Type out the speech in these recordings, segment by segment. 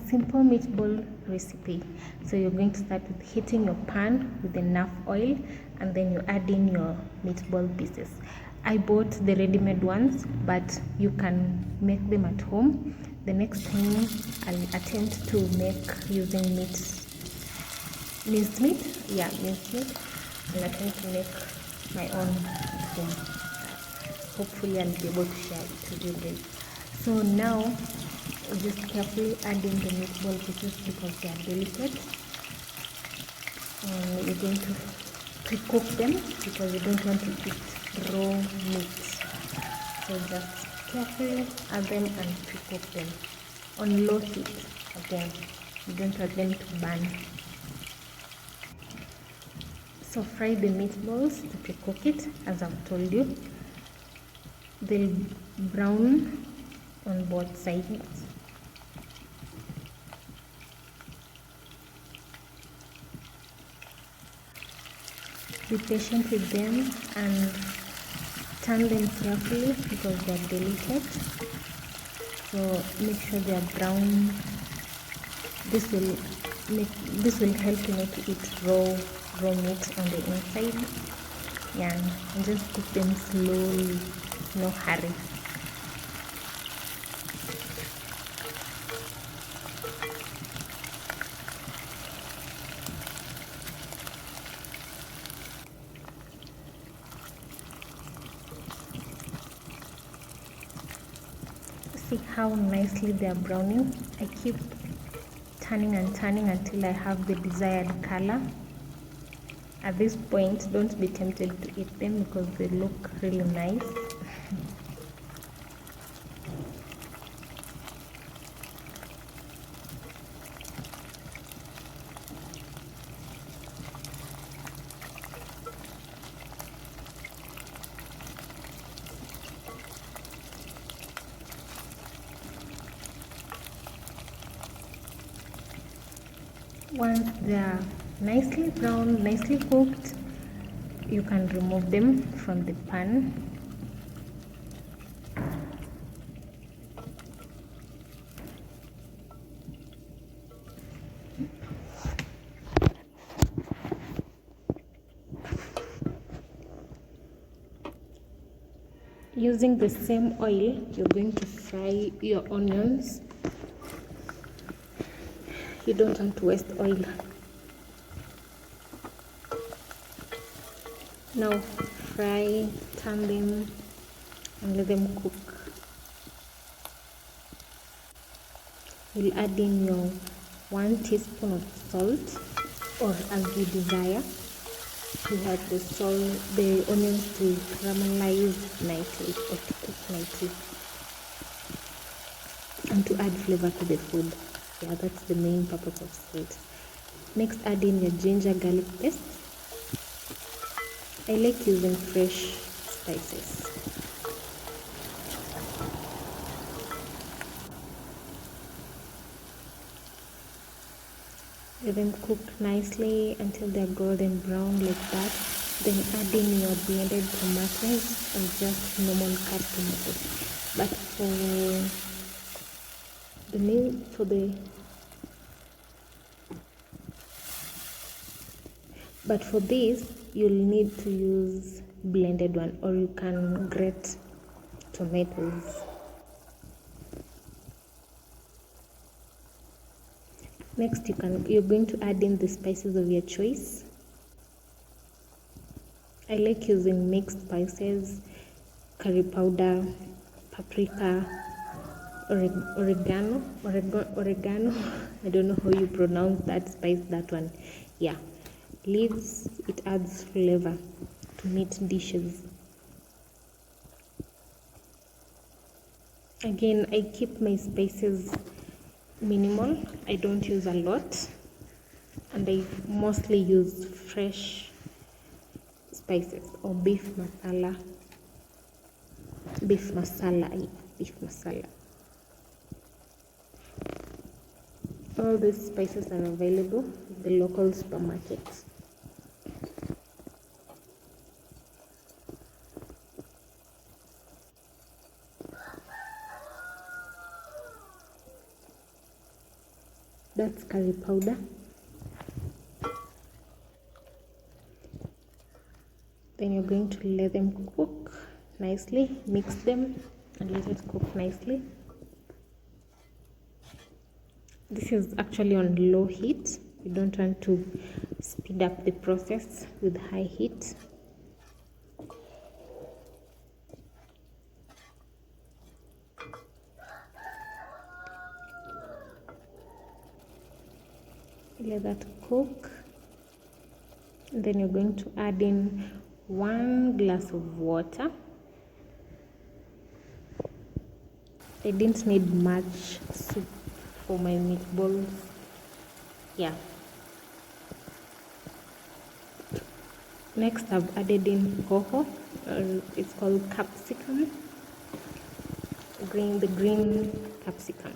simple meatball recipe. So you're going to start with heating your pan with enough oil, and then you add in your meatball pieces. I bought the ready-made ones, but you can make them at home. The next time I'll attempt to make using minced meat. I'll attempt to make my own at home. Hopefully I'll be able to share it with you guys. So now just carefully add in the meatball pieces because they are delicate. You're going to pre-cook them because you don't want to eat raw meat. So just carefully add them and pre-cook them on low heat. Again, you don't want them to burn. So fry the meatballs to pre-cook it, as I've told you. They'll brown on both sides. Be patient with them and turn them carefully because they are delicate. So make sure they are brown. This will help you not to eat raw meat on the inside. Yeah, and just cook them slowly, no hurry. See how nicely they are browning. I keep turning and turning until I have the desired color. At this point, don't be tempted to eat them because they look really nice. Once they are nicely brown, nicely cooked, you can remove them from the pan. Using the same oil, you're going to fry your onions. You don't want to waste oil. Now fry, turn them, and let them cook. You'll add in your 1 teaspoon of salt, or as you desire. You have the onions to caramelize nicely or to cook nicely, and to add flavor to the food. Yeah, that's the main purpose of salt. Next, add in your ginger garlic paste. I like using fresh spices. Let them cook nicely until they're golden brown like that. Then add in your blended tomatoes or just normal cut tomatoes. But for this, you'll need to use blended one, or you can grate tomatoes. Next, you're going to add in the spices of your choice. I like using mixed spices, curry powder, paprika, oregano. I don't know how you pronounce that spice, that one. Yeah, leaves, it adds flavor to meat dishes. Again, I keep my spices minimal. I don't use a lot, and I mostly use fresh spices or beef masala. All these spices are available at the local supermarkets. That's curry powder. Then you're going to let them cook nicely, mix them and let it cook nicely. This is actually on low heat. You don't want to speed up the process with high heat. Let that cook. And then you're going to add in 1 glass of water. I didn't need much soup for my meatballs. Yeah. Next, I've added in hoho, it's called capsicum, the green capsicum,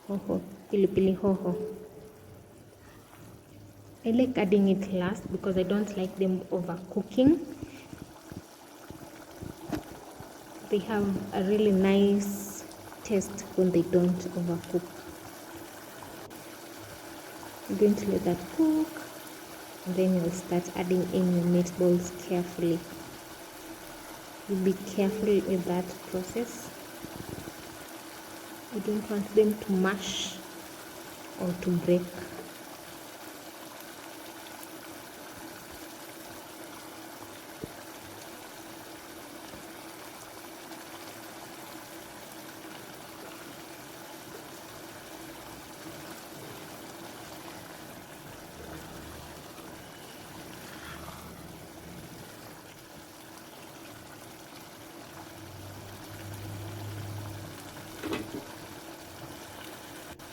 hoho, pili hoho. I like adding it last because I don't like them overcooking. They have a really nice taste when they don't overcook. I'm going to let that cook, and then you'll start adding in your meatballs carefully. You be careful with that process. You don't want them to mash or to break.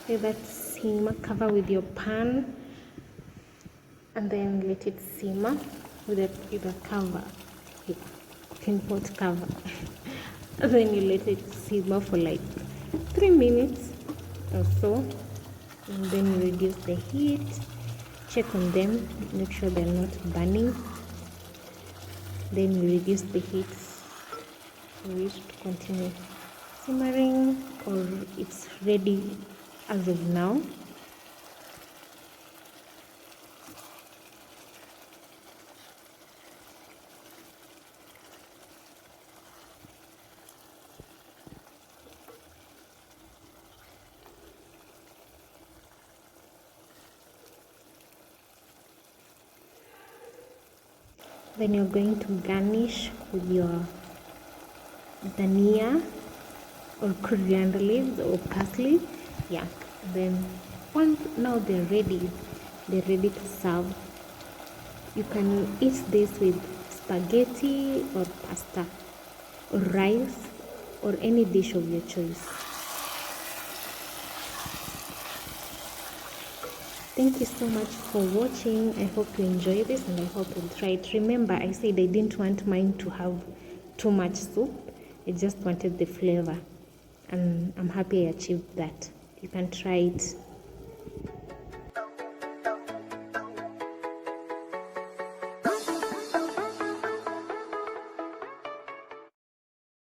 Let that simmer, cover with your pan, and then let it simmer with a cover, cooking pot cover. And then you let it simmer for like 3 minutes or so, and then you reduce the heat, check on them, make sure they're not burning. Then you reduce the heat for it to continue simmering, or it's ready as of now. Then you're going to garnish with your dhania or coriander leaves or parsley. Yeah. Then now they're ready to serve. You can eat this with spaghetti or pasta or rice or any dish of your choice. Thank you so much for watching. I hope you enjoy this, and I hope you'll try it. Remember, I said I didn't want mine to have too much soup. I just wanted the flavor, and I'm happy I achieved that. You can try it.